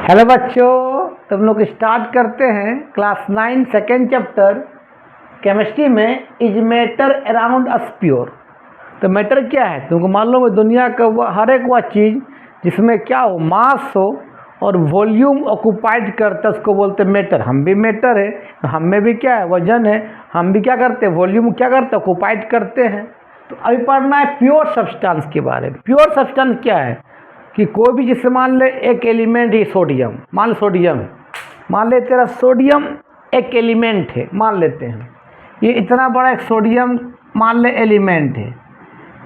Hello बच्चों, तुम लोग स्टार्ट करते हैं क्लास 9 सेकेंड चैप्टर केमिस्ट्री में is matter around us pure. तो मैटर क्या है तुमको मालूम है? दुनिया का हर एक वह चीज़ जिसमें क्या हो, मास हो और वॉल्यूम ऑक्यूपाइड करता है उसको बोलते हैं मैटर। हम भी मैटर है, हम में भी क्या है, वजन है। हम भी क्या करते हैं, वॉल्यूम क्या करते हैं, ऑक्यूपाइड करते हैं। तो अभी पढ़ना है प्योर सब्सटेंस के बारे में। प्योर सब्सटेंस क्या है कि कोई भी, जैसे मान ले एक एलिमेंट है सोडियम, मान ले सोडियम, मान ले तेरा सोडियम एक एलिमेंट है, मान लेते हैं ये इतना बड़ा एक सोडियम मान ले एलिमेंट है।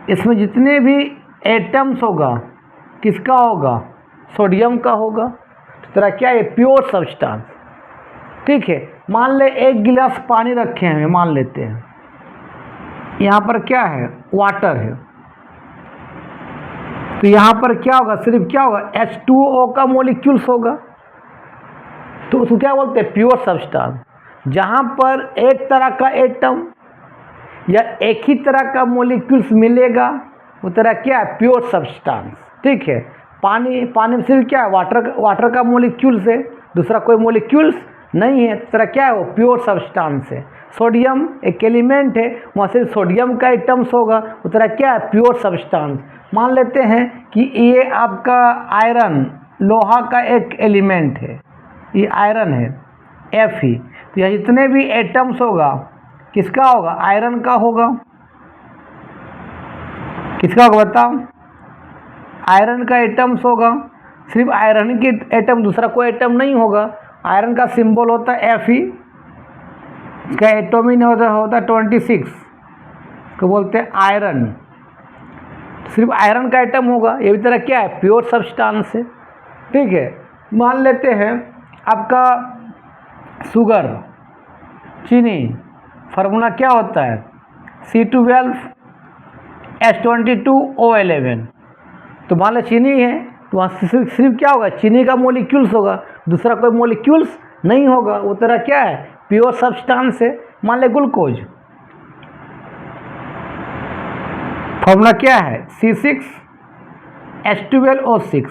इसमें जितने भी एटम्स होगा किसका होगा, सोडियम का होगा। तो तेरा क्या है, प्योर सब्सटेंस। ठीक है, मान ले एक गिलास पानी रखे हैं, मान लेते हैं यहाँ पर क्या है, वाटर है। तो यहाँ पर क्या होगा, सिर्फ क्या होगा, H2O का मोलिक्यूल्स होगा। तो उसको क्या बोलते हैं, प्योर सब्सटेंस। जहाँ पर एक तरह का एटम या एक ही तरह का मोलिक्यूल्स मिलेगा वो तरह क्या है, प्योर सब्सटेंस। ठीक है, पानी में सिर्फ क्या है, वाटर का मोलिक्यूल्स है, दूसरा कोई मोलिक्यूल्स नहीं है। तो तरह क्या है, वो प्योर सब्सटेंस है। सोडियम एक एलिमेंट है, वहाँ सिर्फ सोडियम का एटम्स होगा, वो तरह क्या है, प्योर सब्सटेंस। मान लेते हैं कि ये आपका आयरन, लोहा का एक एलिमेंट है, ये आयरन है Fe। तो यहाँ जितने भी एटम्स होगा किसका होगा, आयरन का होगा। किसका होगा बताओ, आयरन का एटम्स होगा। सिर्फ आयरन की एटम, दूसरा कोई एटम नहीं होगा। आयरन का सिंबल होता है Fe, इसका एटॉमिक होता है 26, इसको बोलते हैं आयरन। सिर्फ आयरन का एटम होगा, ये भी तरह क्या है, प्योर सब्सटेंस है। ठीक है, मान लेते हैं आपका शुगर, चीनी, फार्मूला क्या होता है, C12H22O11। तो मान लो चीनी है तो वहाँ सिर्फ क्या होगा, चीनी का मोलिक्यूल्स होगा, दूसरा कोई मोलिक्यूल्स नहीं होगा, वो तरह क्या है, प्योर सब्सटेंस है। मान ले ग्लूकोज, फॉर्मूला क्या है, C6H12O6।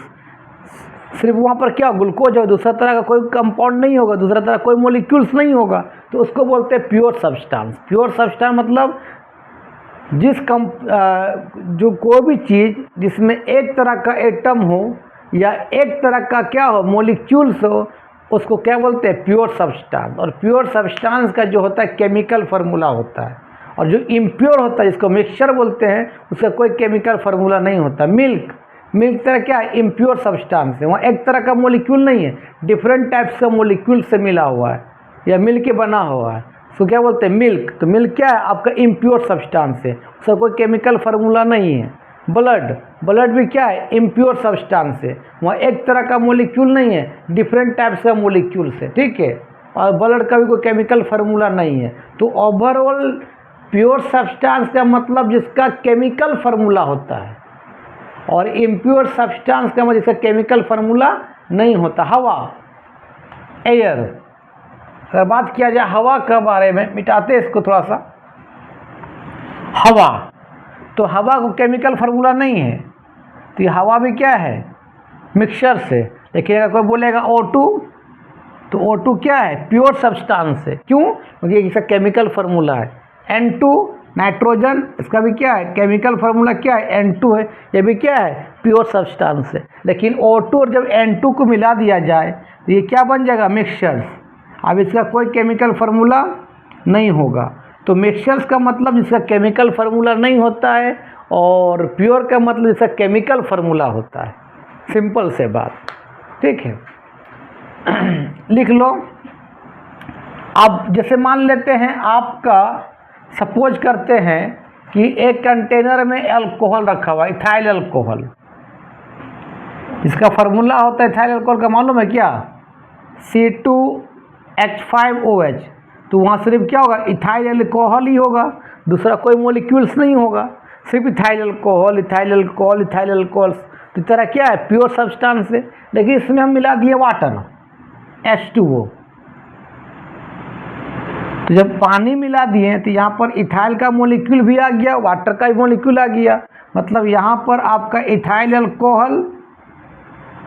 सिर्फ वहाँ पर क्या ग्लूकोज है, दूसरा तरह का कोई कंपाउंड नहीं होगा, दूसरा तरह कोई मोलिक्यूल्स नहीं होगा, तो उसको बोलते हैं प्योर सब्सटेंस। प्योर सब्सटेंस मतलब जो कोई भी चीज़ जिसमें एक तरह का एटम हो या एक तरह का क्या हो, मोलिक्यूल्स हो, उसको क्या बोलते हैं, प्योर सब्सटेंस। और प्योर सब्सटेंस का जो होता है केमिकल फार्मूला होता है, और जो इम्प्योर होता है जिसको मिक्सचर बोलते हैं उसका कोई केमिकल फार्मूला नहीं होता। मिल्क तरह क्या है, इम्प्योर सब्सटेंस है, वहाँ एक तरह का मोलिक्यूल नहीं है, डिफरेंट टाइप्स का मोलिक्यूल से मिला हुआ है या मिल के बना हुआ है, उसको क्या बोलते हैं, मिल्क। तो मिल्क क्या है, आपका इम्प्योर सब्सटेंस है, उसका कोई केमिकल फार्मूला नहीं है। ब्लड भी क्या है, इम्प्योर सब्सटेंस है, वहाँ एक तरह का मोलिक्यूल नहीं है, डिफरेंट टाइप्स का मोलिक्यूल्स है। ठीक है, और ब्लड का भी कोई केमिकल फार्मूला नहीं है। तो ओवरऑल प्योर सब्सटेंस का मतलब जिसका केमिकल फार्मूला होता है, और इम्प्योर सब्सटेंस का मतलब जिसका केमिकल फार्मूला नहीं होता। हवा, एयर। अगर बात किया जाए हवा के बारे में, मिटाते इसको थोड़ा सा, हवा, तो हवा को केमिकल फार्मूला नहीं है, तो ये हवा भी क्या है, मिक्सचर से। लेकिन अगर कोई बोलेगा O2, तो O2 क्या है, प्योर सब्सटेंस है। क्यों, क्योंकि इसका केमिकल फार्मूला है। N2 नाइट्रोजन, इसका भी क्या है, केमिकल फार्मूला क्या है, N2 है, ये भी क्या है, प्योर सब्सटेंस है। लेकिन O2 और जब N2 को मिला दिया जाए तो ये क्या बन जाएगा, मिक्सचर्स। अब इसका कोई केमिकल फार्मूला नहीं होगा। तो मिक्सचर्स का मतलब जिसका केमिकल फार्मूला नहीं होता है, और प्योर का मतलब जिसका केमिकल फार्मूला होता है। सिंपल से बात, ठीक है। लिख लो। अब जैसे मान लेते हैं आपका, सपोज करते हैं कि एक कंटेनर में अल्कोहल रखा हुआ है, इथाइल अल्कोहल। इसका फार्मूला होता है इथाइल अल्कोहल का, मालूम है क्या, C2H5OH। तो वहाँ सिर्फ क्या होगा, इथाइल अल्कोहल ही होगा, दूसरा कोई मोलिक्यूल्स नहीं होगा, सिर्फ इथाइल अल्कोहल। तो तरह क्या है, प्योर सब्सटेंस है। लेकिन इसमें हम मिला दिए वाटर, H2O। तो जब पानी मिला दिए तो यहाँ पर इथाइल का मोलिक्यूल भी आ गया, वाटर का भी मोलिक्यूल आ गया। मतलब यहाँ पर आपका इथाइल अल्कोहल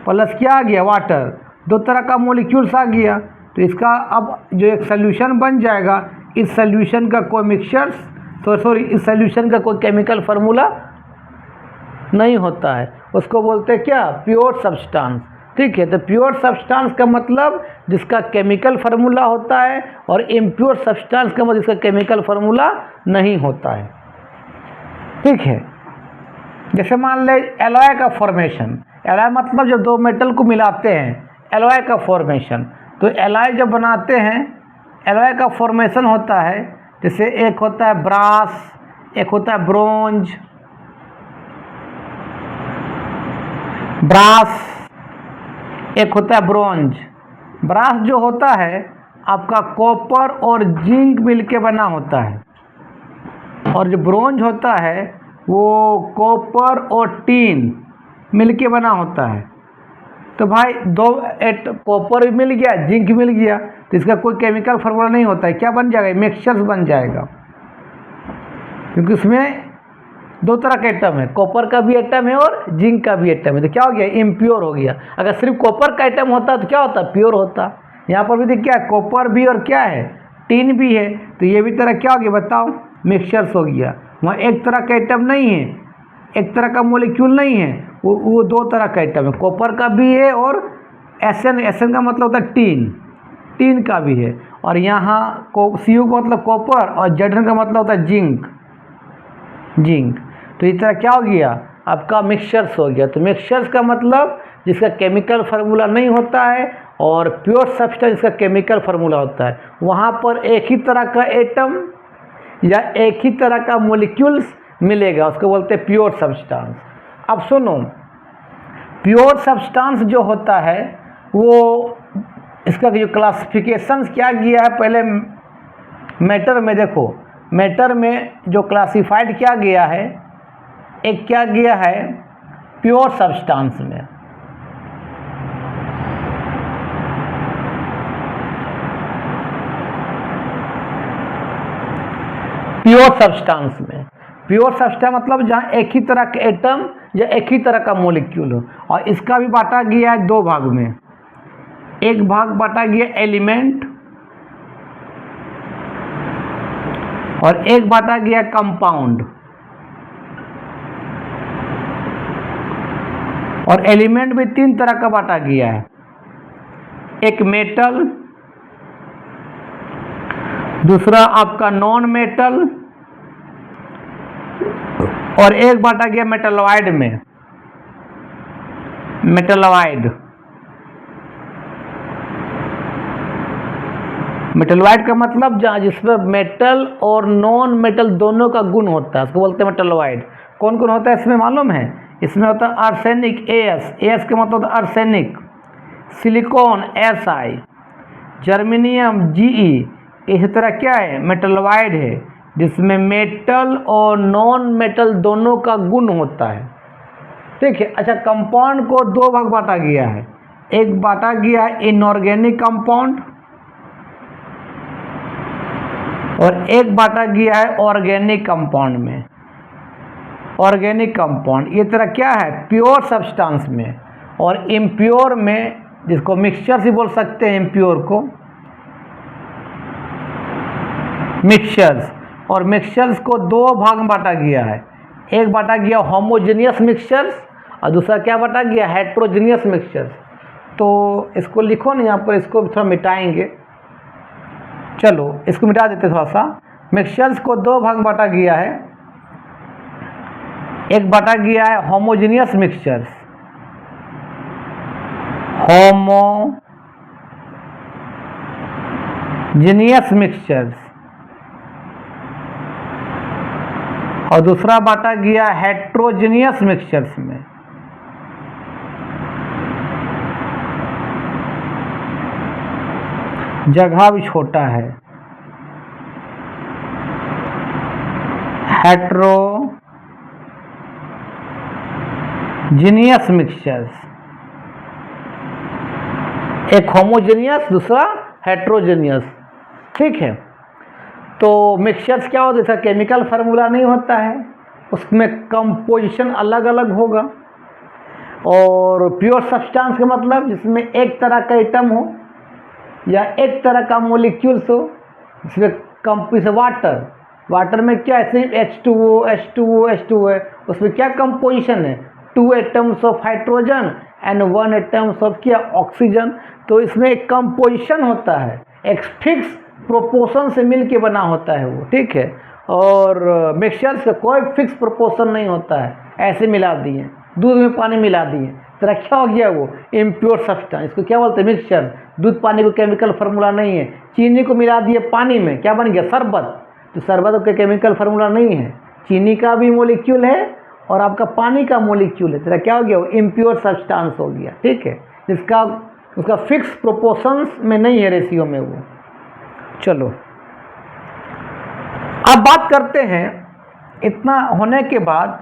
प्लस क्या आ गया, वाटर। दो तरह का मॉलिक्यूल्स आ गया, तो इसका अब जो एक सोल्यूशन बन जाएगा, इस सोल्यूशन का कोई मिक्सचर्स इस सोल्यूशन का कोई केमिकल फार्मूला नहीं होता है, उसको बोलते हैं क्या, प्योर सब्सटेंस। ठीक है, तो प्योर सब्सटेंस का मतलब जिसका केमिकल फार्मूला होता है, और इम्प्योर सब्सटेंस का मतलब जिसका केमिकल फार्मूला नहीं होता है। ठीक है, जैसे मान ले एलॉय का फॉर्मेशन, एलॉय मतलब जब दो मेटल को मिलाते हैं, एलॉय का फॉर्मेशन। तो एलॉय जब बनाते हैं, एलॉय का फॉर्मेशन होता है, जैसे एक होता है ब्रास, एक होता है ब्रोंज, ब्रास, एक होता है ब्रोंज। ब्रास जो होता है आपका कॉपर और जिंक मिलके बना होता है, और जो ब्रोंज होता है वो कॉपर और टीन मिलके बना होता है। तो भाई दो कॉपर मिल गया, जिंक मिल गया, तो इसका कोई केमिकल फार्मूला नहीं होता है, क्या बन जाएगा, मिक्सचर्स बन जाएगा, क्योंकि उसमें दो तरह का एटम है, कॉपर का भी एटम है और जिंक का भी एटम है। तो क्या हो गया, इम्प्योर हो गया। अगर सिर्फ कॉपर का एटम होता तो क्या होता, प्योर होता। यहाँ पर भी देखिए क्या है, कॉपर भी और क्या है, टीन भी है, तो ये भी तरह क्या हो गया बताओ, मिक्सचर्स हो गया। वहाँ एक तरह का एटम नहीं है, एक तरह का मॉलिक्यूल नहीं है, वो दो तरह का एटम है, कॉपर का भी है और एसएन का मतलब होता है टीन, टीन का भी है। और यहाँ सीयू का मतलब कॉपर और जेडन का मतलब होता है जिंक, जिंक। तो इस तरह क्या हो गया, आपका मिक्सचर्स हो गया। तो मिक्सचर्स का मतलब जिसका केमिकल फार्मूला नहीं होता है, और प्योर सब्सटेंस जिसका केमिकल फार्मूला होता है। वहाँ पर एक ही तरह का एटम या एक ही तरह का मॉलिक्यूल्स मिलेगा, उसको बोलते हैं प्योर सब्सटेंस। अब सुनो, प्योर सब्सटेंस जो होता है वो इसका जो क्लासिफिकेशंस क्या किया है, पहले मैटर में देखो, मैटर में जो क्लासिफाइड क्या गया है, एक क्या गया है प्योर सब्सटेंस में, प्योर सब्सटेंस में, प्योर सब्सटेंस मतलब जहाँ एक ही तरह के एटम या एक ही तरह का मॉलिक्यूल हो। और इसका भी बांटा गया है दो भाग में, एक भाग बांटा गया एलिमेंट और एक बांटा गया कंपाउंड। और एलिमेंट भी तीन तरह का बांटा गया है, एक मेटल, दूसरा आपका नॉन मेटल, और एक बांटा गया मेटलॉइड में, मेटलॉइड। मेटलॉइड का मतलब जहाँ जिसमें मेटल और नॉन मेटल दोनों का गुण होता है, उसको बोलते हैं मेटलॉइड। कौन कौन होता है इसमें मालूम है, इसमें होता है आर्सेनिक एस, एस का मतलब होता है arsenic, silicon SI, germanium GE. इसी तरह क्या है, मेटलॉइड है जिसमें मेटल और नॉन मेटल दोनों का गुण होता है। ठीक है, अच्छा कंपाउंड को दो भाग बांटा गया है, एक बांटा गया है इनऑर्गेनिक कंपाउंड और एक बांटा गया है ऑर्गेनिक कंपाउंड में। ऑर्गेनिक कंपाउंड ये तरह क्या है प्योर सब्सटेंस में, और इम्प्योर में जिसको मिक्सचर्स ही बोल सकते हैं, इम्प्योर को मिक्सचर्स। और मिक्सचर्स को दो भाग में बांटा गया है, एक बांटा गया होमोजेनियस मिक्सचर्स और दूसरा क्या बांटा गया, हेट्रोजेनियस मिक्सचर्स। तो इसको लिखो ना यहाँ पर, इसको थोड़ा मिटाएंगे, चलो इसको मिटा देते थोड़ा सा। मिक्सचर्स को दो भाग में बांटा गया है, एक बांटा गया है होमोजेनियस मिक्सचर्स, होमोजेनियस मिक्सचर्स, और दूसरा बांटा गया हेट्रोजेनियस मिक्सचर्स में। जगह भी छोटा है, हेट्रोजेनियस मिक्सचर्स, एक होमोजेनियस दूसरा हेट्रोजेनियस। ठीक है, तो मिक्सचर्स क्या होता है, इसका केमिकल फार्मूला नहीं होता है, उसमें कंपोजिशन अलग अलग होगा। और प्योर सब्सटेंस का मतलब जिसमें एक तरह का एटम हो या एक तरह का मोलिक्यूल्स हो, जिसमें कंपोजिशन वाटर में क्या है, सिर्फ H2O है, उसमें क्या कंपोजिशन है, 2 atoms of hydrogen and 1 atoms of क्या, ऑक्सीजन। तो इसमें एक कंपोजिशन होता है, एक फिक्स प्रोपोर्शन से मिल के बना होता है वो, ठीक है। और मिक्सचर्स का कोई फिक्स प्रोपोर्शन नहीं होता है, ऐसे मिला दिए, दूध में पानी मिला दिए, तेरा क्या हो गया वो इम्प्योर सब्सटेंस। इसको क्या बोलते हैं, मिक्सचर। दूध पानी को केमिकल फार्मूला नहीं है, चीनी को मिला दिए पानी में, क्या बन गया, शरबत। तो शरबत का केमिकल फार्मूला नहीं है, चीनी का भी मोलिक्यूल है और आपका पानी का मोलिक्यूल है, तेरा क्या हो गया, वो इम्प्योर सब्सटेंस हो गया, ठीक है। जिसका उसका फिक्स प्रोपोर्शंस में नहीं है, रेशियो में वो। चलो अब बात करते हैं, इतना होने के बाद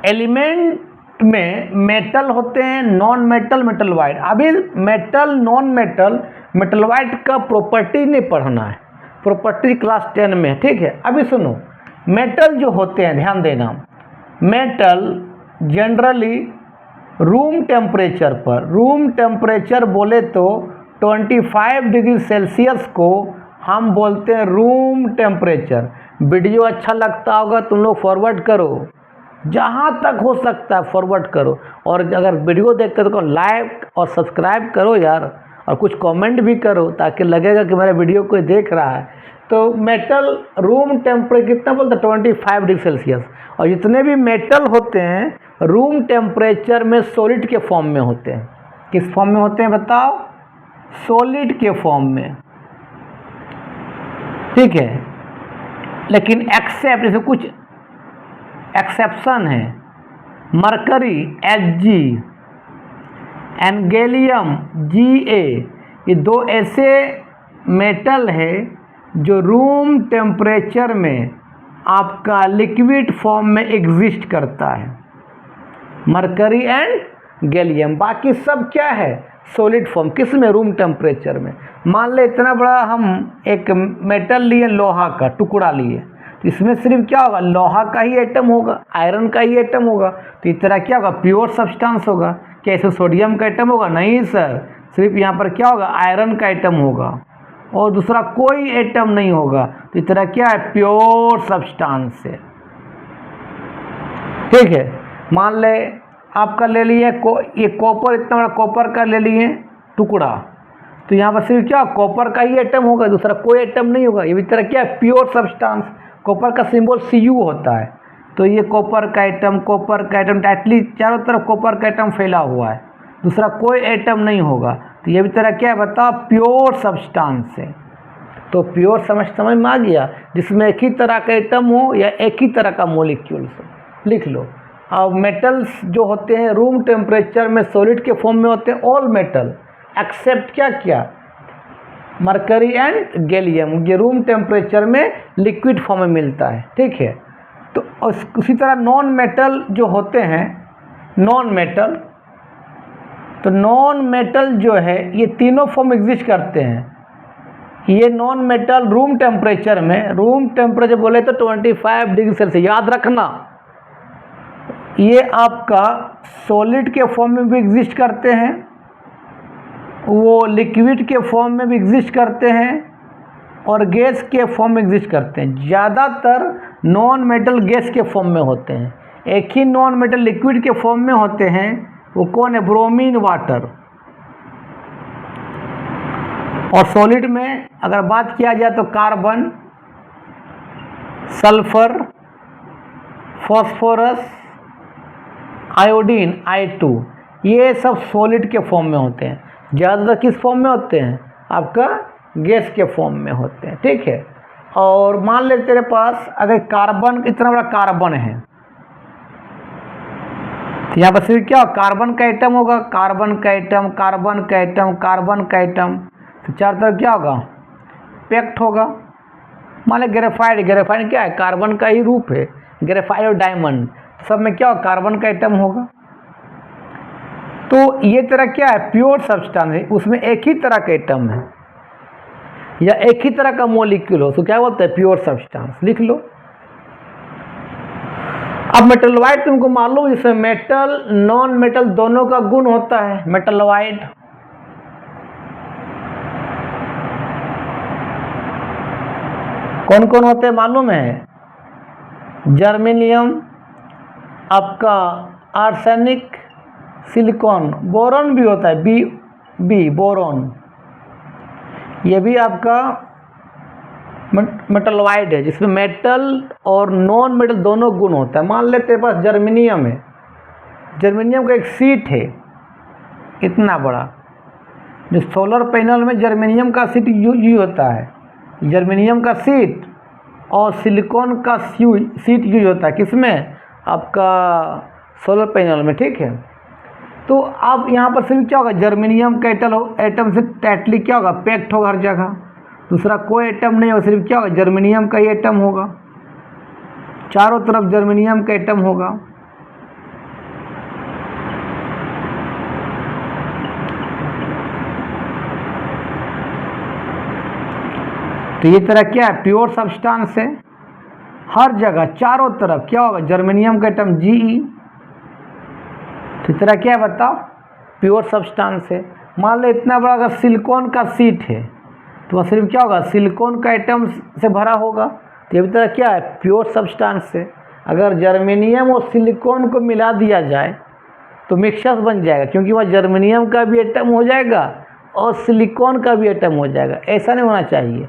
एलिमेंट में मेटल होते हैं, नॉन मेटल, मेटल वाइट। अभी metal, non metal, metal white का प्रॉपर्टी नहीं पढ़ना है, प्रॉपर्टी क्लास 10 में है, ठीक है। अभी सुनो, मेटल जो होते हैं, ध्यान देना, मेटल जनरली रूम टेम्परेचर पर, रूम टेम्परेचर बोले तो 25 डिग्री सेल्सियस को हम बोलते हैं रूम टेम्परेचर। वीडियो अच्छा लगता होगा तुम लोग फॉरवर्ड करो, जहाँ तक हो सकता है फॉरवर्ड करो, और अगर वीडियो देखते हो तो लाइक और सब्सक्राइब करो यार, और कुछ कमेंट भी करो ताकि लगेगा कि मेरा वीडियो कोई देख रहा है। तो मेटल रूम टेम्परेचर कितना बोलते हैं, 25 डिग्री सेल्सियस। और जितने भी मेटल होते हैं रूम टेम्परेचर में सॉलिड के फॉर्म में होते हैं। किस फॉर्म में होते हैं बताओ, सॉलिड के फॉर्म में, ठीक है। लेकिन एक्सेप्ट, इसमें कुछ एक्सेप्शन है, मरकरी Hg, एंगेलियम Ga, ये दो ऐसे मेटल है जो रूम टेम्परेचर में आपका लिक्विड फॉर्म में एग्जिस्ट करता है, मरकरी एंड गैलियम। बाकी सब क्या है, सॉलिड फॉर्म। किस में, रूम टेम्परेचर में। मान ले इतना बड़ा हम एक मेटल लिए, लोहा का टुकड़ा लिए, तो इसमें सिर्फ क्या होगा, लोहा का ही एटम होगा, आयरन का ही एटम होगा, तो इस तरह क्या होगा, प्योर सब्सटेंस होगा। क्या इसमें सोडियम का एटम होगा, नहीं सर, सिर्फ यहाँ पर क्या होगा, आयरन का एटम होगा और दूसरा कोई एटम नहीं होगा। तो इस तरह क्या है, प्योर सब्सटेंस है, ठीक है। मान ले आपका ले लिए ये कॉपर, इतना बड़ा कॉपर का ले लिए टुकड़ा, तो यहाँ पर सिर्फ क्या, कॉपर का ही एटम होगा, दूसरा कोई एटम नहीं होगा। ये भी तरह क्या है, प्योर सब्सटेंस। कॉपर का सिंबल Cu होता है, तो ये कॉपर का एटम, कॉपर का एटम, टाइटली चारों तरफ कॉपर का एटम फैला हुआ है, दूसरा कोई एटम नहीं होगा। तो ये भी तरह क्या है बताओ, प्योर सब्सटेंस है। तो प्योर समझ में आ गया, जिसमें एक ही तरह का एटम हो या एक ही तरह का मोलिक्यूल्स हो। लिख लो। अब मेटल्स जो होते हैं रूम टेम्परेचर में सॉलिड के फॉर्म में होते हैं, ऑल मेटल एक्सेप्ट क्या, मरकरी एंड गैलियम, ये रूम टेम्परेचर में लिक्विड फॉर्म में मिलता है, ठीक है। तो उसी तरह नॉन मेटल जो होते हैं, नॉन मेटल, तो नॉन मेटल जो है ये तीनों फॉर्म एग्जिस्ट करते हैं। ये नॉन मेटल रूम टेम्परेचर में, रूम टेम्परेचर बोले तो 25 डिग्री सेल्सियस, याद रखना। ये आपका सॉलिड के फॉर्म में भी एग्जिस्ट करते हैं, वो लिक्विड के फॉर्म में भी एग्जिस्ट करते हैं और गैस के फॉर्म में एग्जिस्ट करते हैं। ज़्यादातर नॉन मेटल गैस के फॉर्म में होते हैं। एक ही नॉन मेटल लिक्विड के फॉर्म में होते हैं, वो कौन है, ब्रोमीन वाटर। और सॉलिड में अगर बात किया जाए तो carbon, sulphur, phosphorus, iodine I2, ये सब सॉलिड के फॉर्म में होते हैं। ज़्यादातर किस फॉर्म में होते हैं, आपका गैस के फॉर्म में होते हैं, ठीक है। और मान ले तेरे पास अगर कार्बन, इतना बड़ा कार्बन है, तो यहाँ पर सिर्फ क्या, कार्बन का एटम होगा, कार्बन का एटम, कार्बन का एटम, कार्बन का एटम, तो चारों तरफ क्या होगा, पैक्ट होगा। मान ले ग्रेफाइट, ग्रेफाइट क्या है, कार्बन का ही रूप है, ग्रेफाइट और डायमंड, सब में क्या होगा, कार्बन का एटम होगा। तो ये तरह क्या है, प्योर सब्सटेंस है, उसमें एक ही तरह का एटम है या एक ही तरह का मोलिक्यूल हो, तो क्या बोलते हैं, प्योर सब्सटेंस। लिख लो। अब मेटलवाइड तुमको मालूम, इसमें मेटल नॉन मेटल दोनों का गुण होता है। मेटलवाइड कौन कौन होते हैं मालूम है? जर्मेनियम, आपका आर्सेनिक, सिलिकॉन, बोरॉन भी होता है, बी बोरॉन, ये भी आपका मेटलवाइड है, जिसमें मेटल और नॉन मेटल दोनों गुण होता है। मान लेते हैं पास जर्मेनियम है, जर्मेनियम का एक सीट है इतना बड़ा, जो सोलर पैनल में जर्मेनियम का सीट यूज होता है, जर्मेनियम का सीट और सिलिकॉन का सीट यूज होता है किसमें? आपका सोलर पैनल में, ठीक है। तो अब यहाँ पर सिर्फ क्या होगा, जर्मेनियम का एटम से टाइटली क्या होगा, पैक्ड होगा हर जगह, दूसरा कोई एटम नहीं होगा, सिर्फ क्या होगा, जर्मेनियम का ही एटम होगा, चारों तरफ जर्मेनियम का एटम होगा। तो ये तरह क्या है, प्योर सब्सटेंस है, हर जगह चारों तरफ क्या होगा, जर्मेनियम का एटम Ge। तो इस तरह क्या है बताओ, प्योर सब्सटेंस है। मान लो इतना बड़ा अगर सिलिकॉन का सीट है तो वह सिर्फ क्या होगा, सिलिकॉन का एटम से भरा होगा। तो ये तरह क्या है, प्योर सब्सटेंस है। अगर जर्मेनियम और सिलिकॉन को मिला दिया जाए तो मिक्सचर बन जाएगा, क्योंकि वह जर्मेनियम का भी एटम हो जाएगा और सिलिकॉन का भी एटम हो जाएगा। ऐसा नहीं होना चाहिए।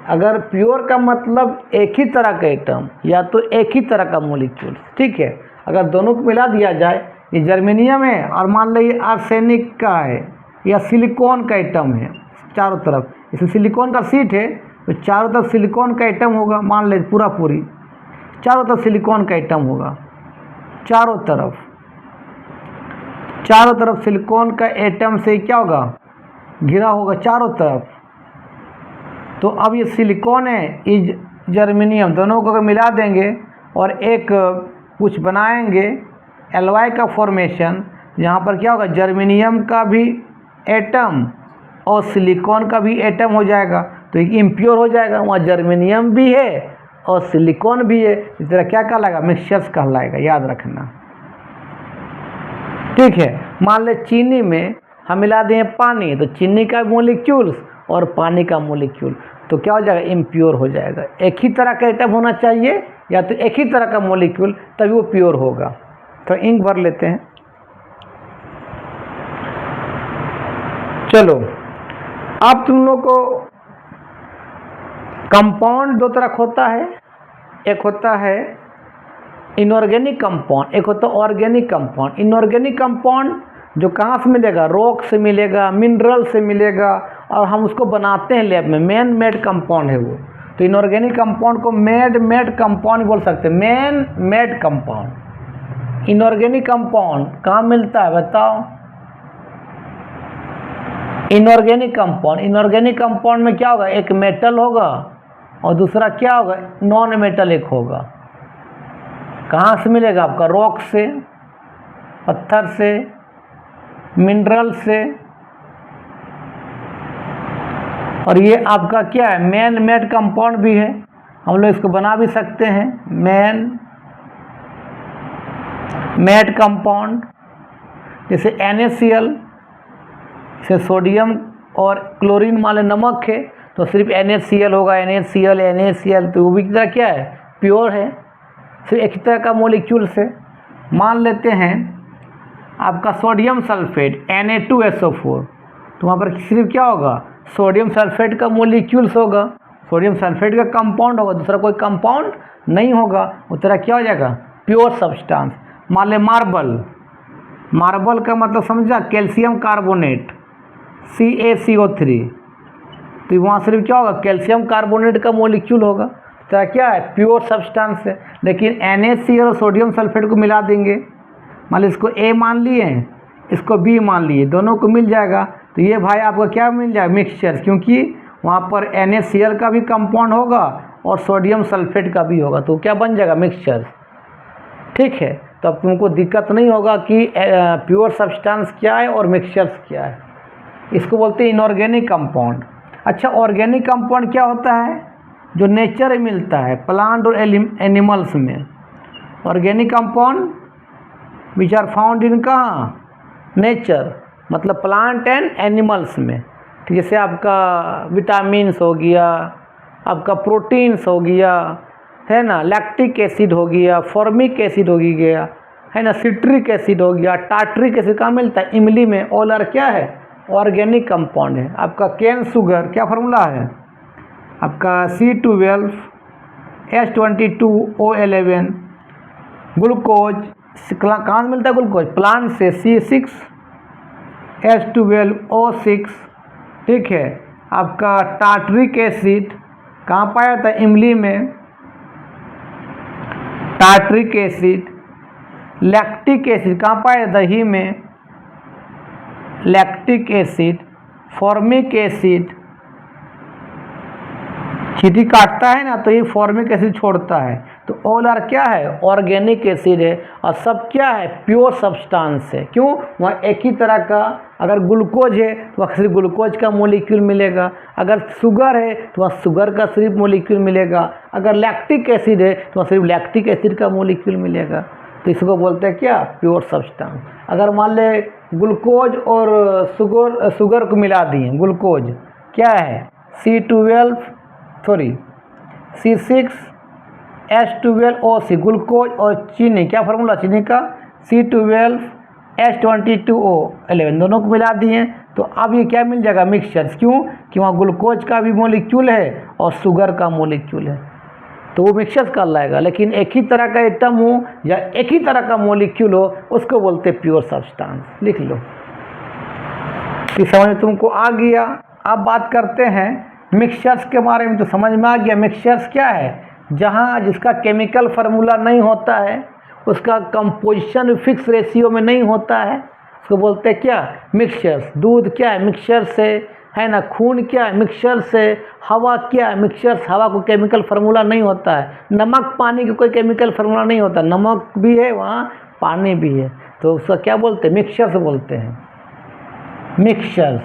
अगर प्योर का मतलब एक ही तरह का एटम या तो एक ही तरह का मॉलिक्यूल, ठीक है। अगर दोनों को मिला दिया जाए, ये जर्मेनियम है और मान लो ये आर्सेनिक का है या सिलिकॉन का एटम है चारों तरफ, इसमें सिलिकॉन का सीट है तो चारों तरफ सिलिकॉन का एटम होगा, मान ले पूरी चारों तरफ सिलिकॉन का एटम होगा, चारों तरफ सिलिकॉन का एटम से क्या होगा, घिरा होगा चारों तरफ। तो अब ये सिलिकॉन है, ये जर्मेनियम, दोनों को अगर मिला देंगे और एक कुछ बनाएंगे एलवाई का फॉर्मेशन, यहाँ पर क्या होगा, जर्मेनियम का भी एटम और सिलिकॉन का भी एटम हो जाएगा, तो एक इम्प्योर हो जाएगा। वहाँ जर्मेनियम भी है और सिलिकॉन भी है, इस तरह क्या कहलाएगा, मिक्सचर्स कहलाएगा, याद रखना, ठीक है। मान ले चीनी में हम मिला दें पानी, तो चीनी का मॉलिक्यूल्स और पानी का मॉलिक्यूल, तो क्या हो जाएगा, इम्प्योर हो जाएगा। एक ही तरह का एटम होना चाहिए या तो एक ही तरह का मॉलिक्यूल, तभी वो प्योर होगा। तो इंक भर लेते हैं। चलो अब तुम लोग को कंपाउंड दो तरह होता है, एक होता है इनऑर्गेनिक कंपाउंड, एक होता है ऑर्गेनिक कंपाउंड। इनऑर्गेनिक कंपाउंड जो कहाँ से मिलेगा, रॉक से मिलेगा, मिनरल से मिलेगा, और हम उसको बनाते हैं लैब में, मैन मेड कंपाउंड है वो। तो इनऑर्गेनिक कंपाउंड को मेड कंपाउंड बोल सकते हैं, man made compound. Inorganic compound कहाँ मिलता है बताओ, इनऑर्गेनिक कंपाउंड में क्या होगा, एक मेटल होगा और दूसरा क्या होगा, नॉन मेटल एक होगा। कहाँ से मिलेगा आपका, रॉक से, पत्थर से, मिनरल से, और ये आपका क्या है, मैन मेड कंपाउंड भी है। हम लोग इसको बना भी सकते हैं, मैन मेड कंपाउंड। जैसे NaCl से सोडियम और क्लोरीन वाले नमक है, तो सिर्फ NaCl होगा, NaCl, तो वो भी तरह क्या है, प्योर है, सिर्फ एक तरह का मॉलिक्यूल से। मान लेते हैं आपका सोडियम सल्फेट Na2SO4, तो वहाँ पर सिर्फ क्या होगा, सोडियम सल्फेट का मॉलिक्यूल्स होगा, सोडियम सल्फेट का कंपाउंड होगा, दूसरा कोई कंपाउंड नहीं होगा। उस तरह क्या हो जाएगा, प्योर सब्सटेंस। मान ले मार्बल का मतलब समझा, कैल्शियम कार्बोनेट CaCO3, तो वहाँ सिर्फ क्या होगा, कैल्शियम कार्बोनेट का मॉलिक्यूल होगा। तो क्या है, प्योर सब्सटेंस है। लेकिन NaCl और सोडियम सल्फेट को मिला देंगे, मान लो इसको A मान लिए, इसको B मान लिए, दोनों को मिल जाएगा, तो ये भाई आपको क्या मिल जाएगा, मिक्सचर, क्योंकि वहाँ पर NaCl का भी कंपाउंड होगा और सोडियम सल्फेट का भी होगा, तो क्या बन जाएगा, मिक्सचर, ठीक है। तो अब तुमको दिक्कत नहीं होगा कि प्योर सब्सटेंस क्या है और मिक्सचर्स क्या है। इसको बोलते हैं इनऑर्गेनिक कंपाउंड। अच्छा, ऑर्गेनिक कंपाउंड क्या होता है, जो नेचर में मिलता है, प्लांट और एनिमल्स में। Organic compound which are found in कहाँ, नेचर, मतलब प्लांट एंड एनिमल्स में। जैसे आपका विटामिन्स हो गया, आपका प्रोटीन्स हो गया, है ना, लैक्टिक एसिड हो गया, फॉर्मिक एसिड हो गया, है ना, सिट्रिक एसिड हो गया, टार्टरिक एसिड कहाँ मिलता है, इमली में। ऑल आर क्या है, ऑर्गेनिक कंपाउंड है। आपका केन शुगर क्या फार्मूला है, आपका C12H22O11, ग्लूकोज कहाँ से मिलता है, ग्लूकोज प्लांट से, C6H12O6, ठीक है। आपका टार्टरिक एसिड कहाँ पाया जाता है, इमली में, टार्टरिक एसिड। लैक्टिक एसिड कहाँ पाया जाता है, दही में, लैक्टिक एसिड। फॉर्मिक एसिड चींटी काटता है ना तो ये फॉर्मिक एसिड छोड़ता है। तो ऑल आर क्या है, ऑर्गेनिक एसिड है, और सब क्या है, प्योर सब्सटेंस है। क्यों, वहाँ एक ही तरह का, अगर ग्लूकोज है तो वहाँ सिर्फ ग्लूकोज का मॉलिक्यूल मिलेगा, अगर शुगर है तो वहाँ शुगर का सिर्फ मॉलिक्यूल मिलेगा, अगर लैक्टिक एसिड है तो वहाँ सिर्फ लैक्टिक एसिड का मॉलिक्यूल मिलेगा। तो इसको बोलते हैं क्या, प्योर सब्सटेंस। अगर मान ले ग्लूकोज और शुगर को मिला दिए, ग्लूकोज क्या है, C6H12O6, ग्लूकोज, और चीनी क्या फार्मूला चीनी का, C12H22O11, दोनों को मिला दिए तो अब ये क्या मिल जाएगा, मिक्सचर। क्यों कि वहाँ ग्लूकोज का भी मॉलिक्यूल है और शुगर का मॉलिक्यूल है, तो वो मिक्सचर कहलाएगा। लेकिन एक ही तरह का एटम हो या एक ही तरह का मॉलिक्यूल हो उसको बोलते प्योर सब्सटेंस। लिख लो, इस समझ में तुमको आ गया। अब बात करते हैं मिक्सचर्स के बारे में। तो समझ में आ गया मिक्सचर्स क्या है, जहाँ जिसका केमिकल फार्मूला नहीं होता है, उसका कंपोजिशन फिक्स रेशियो में नहीं होता है, उसको बोलते हैं क्या, मिक्सचर्स। दूध क्या है, मिक्सचर से, है ना, खून क्या है, मिक्सचर से, हवा क्या है, मिक्सचर्स, हवा को केमिकल फार्मूला नहीं होता है, नमक पानी का कोई केमिकल फार्मूला नहीं होता, नमक भी है वहाँ, पानी भी है, तो उसका क्या बोलते हैं, मिक्सचर्स बोलते हैं, मिक्सचर्स।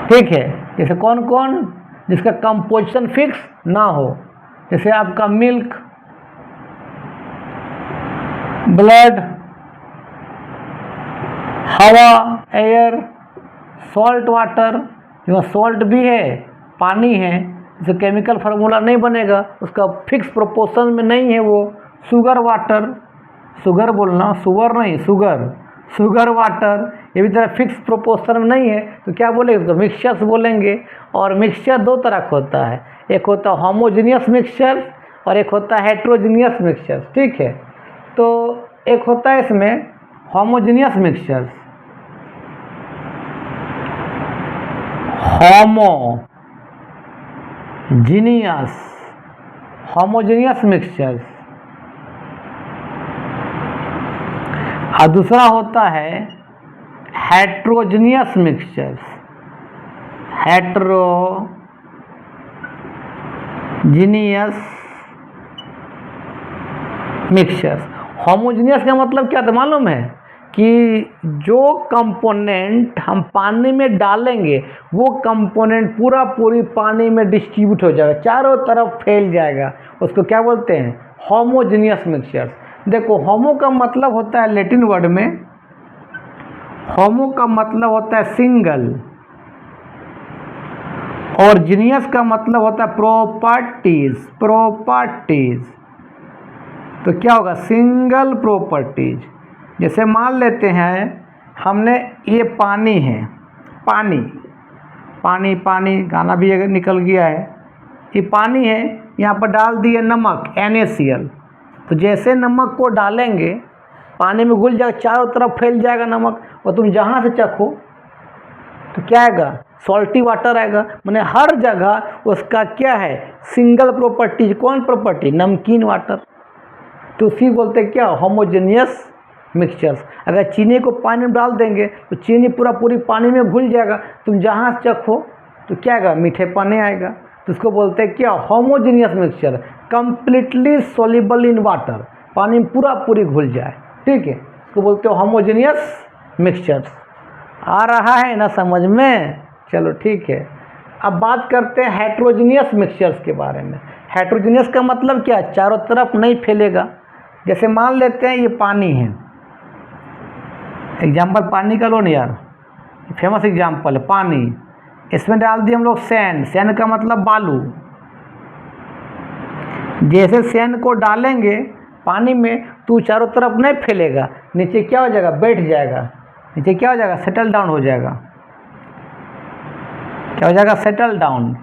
ठीक है, जैसे कौन कौन, जिसका कंपोजिशन फिक्स ना हो, जैसे आपका मिल्क, ब्लड, हवा, एयर, सॉल्ट वाटर, जो सॉल्ट भी है, पानी है, जिसे केमिकल फार्मूला नहीं बनेगा, उसका फिक्स प्रोपोर्शन में नहीं है वो, शुगर वाटर, शुगर बोलना, शुगर नहीं, शुगर वाटर, ये भी तरह फिक्स प्रोपोर्शन में नहीं है, तो क्या बोलेंगे, उसको मिक्सचर्स बोलेंगे। और मिक्सचर दो तरह का होता है, एक होता है होमोजेनियस मिक्सचर और एक होता है हेट्रोजेनियस मिक्सचर। ठीक है, तो एक होता है इसमें होमोजेनियस मिक्सचर, होमोजेनियस मिक्सचर, और दूसरा होता है heterogeneous mixture, heterogeneous mixture. Homogeneous का मतलब क्या था मालूम है, कि जो कंपोनेंट हम पानी में डालेंगे वो कंपोनेंट पूरी पानी में डिस्ट्रीब्यूट हो जाएगा, चारों तरफ फैल जाएगा, उसको क्या बोलते हैं, होमोजेनियस मिक्सचर। देखो, होमो का मतलब होता है लैटिन वर्ड में, होमो का मतलब होता है सिंगल, और जीनियस का मतलब होता है प्रॉपर्टीज। तो क्या होगा, सिंगल प्रॉपर्टीज। जैसे मान लेते हैं हमने, ये पानी है, पानी गाना भी अगर निकल गया है, ये पानी है, यहाँ पर डाल दिए नमक NaCl, तो जैसे नमक को डालेंगे पानी में घुल जाएगा, चारों तरफ फैल जाएगा नमक, और तुम जहाँ से चखो तो क्या आएगा, सॉल्टी वाटर आएगा। माने हर जगह उसका क्या है, सिंगल प्रॉपर्टीज। कौन प्रॉपर्टी, नमकीन वाटर। तो उसी बोलते हैं क्या, होमोजेनियस मिक्सचर्स। अगर चीनी को पानी में डाल देंगे तो चीनी पूरी पानी में घुल जाएगा, तुम जहाँ से चखो तो क्या आएगा, मीठे पानी आएगा। तो उसको बोलते हैं क्या, homogeneous mixture, completely soluble in water, पानी में पूरी घुल जाए। ठीक है, इसको बोलते हो होमोजेनियस मिक्सचर्स। आ रहा है ना समझ में, चलो ठीक है। अब बात करते हैं हेट्रोजेनियस मिक्सचर्स के बारे में। हेट्रोजीनियस का मतलब क्या, चारों तरफ नहीं फैलेगा। जैसे मान लेते हैं ये पानी है, एग्जाम्पल पानी का लो ना यार, फेमस एग्जाम्पल है पानी। इसमें डाल दिए हम लोग सैंड, सैंड का मतलब बालू। जैसे सैंड को डालेंगे पानी में तो चारों तरफ नहीं फैलेगा, नीचे क्या हो जाएगा, बैठ जाएगा। नीचे क्या हो जाएगा, सेटल डाउन हो जाएगा। क्या हो जाएगा, सेटल डाउन,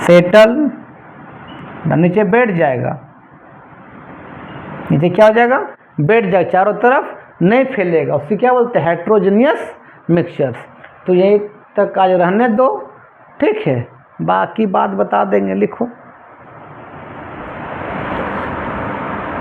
सेटल, नीचे बैठ जाएगा। नीचे क्या हो जाएगा, बैठ जाएगा, चारों तरफ नहीं फैलेगा। उससे क्या बोलते हैं, हेट्रोजीनियस मिक्सचर्स। तो यही तक आज रहने दो, ठीक है, बाकी बात बता देंगे, लिखो।